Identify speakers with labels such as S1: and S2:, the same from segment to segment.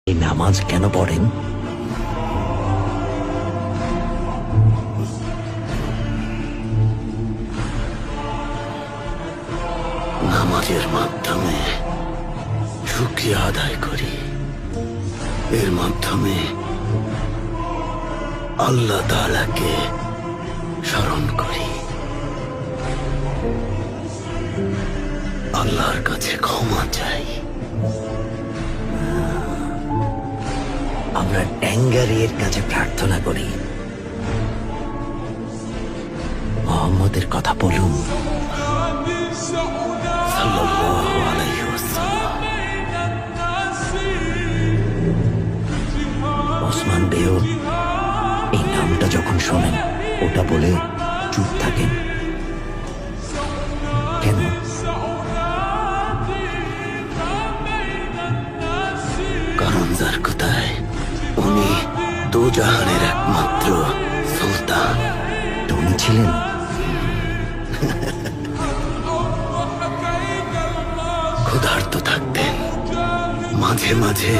S1: এই নামাজ কেন পড়েন?
S2: নামাজের মাধ্যমে শুকরিয়া আদায় করি। এর মাধ্যমে আল্লাহ তাআলাকে স্মরণ করি, আল্লাহর কাছে ক্ষমা চাই।
S1: আমরা ট্যাঙ্গারির কাছে প্রার্থনা করি, মোহাম্মদের কথা বলুন
S2: সাল্লাল্লাহু আলাইহি ওয়াসাল্লাম।
S1: ওসমান বেও এই নামটা যখন শোনেন ওটা বলে চুপ থাকেন কেন?
S2: কারণ যার কোথায় উনি দুজাহানের একমাত্র সুলতান।
S1: তো উনি ছিলেন
S2: ক্ষুধার্ত থাকতেন, মাঝে মাঝে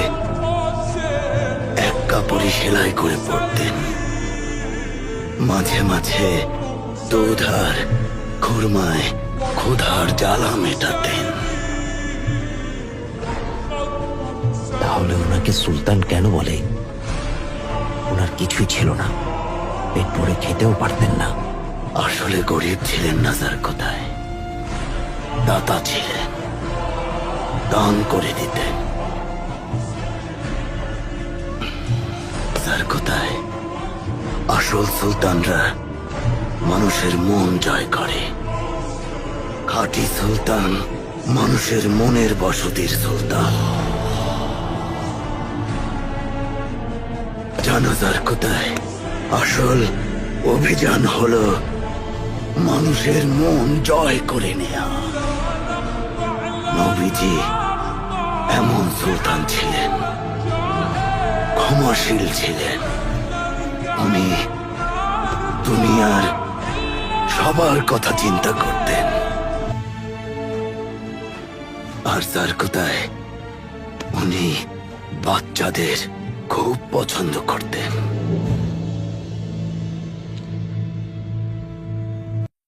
S2: এক কাপড়ই সেলাই করে পড়তেন, মাঝে মাঝে দুধ আর খুরমায় ক্ষুধার জ্বালা মেটাতেন।
S1: তাহলে ওনাকে সুলতান কেন বলে? ওনার কিছুই ছিল না, পেট ভরে খেতেও পারতেন না।
S2: আসলে গরিব ছিলেন না যার কোথায়, দাতা ছিলেন, দান করে দিতেন। যার কোথায় আসল সুলতানরা মানুষের মন জয় করে। খাঁটি সুলতান মানুষের মনের বসতির সুলতান। জানাজার কোথায় আসল অভিযান হলো মানুষের মন জয় করে নেয়া। নবীজি এমন সুলতান ছিলেন, ক্ষমাশীল ছিলেন। উনি দুনিয়ার সবার কথা চিন্তা করতেন। আর যার কোথায় উনি বাচ্চাদের খুব পছন্দ করতেন।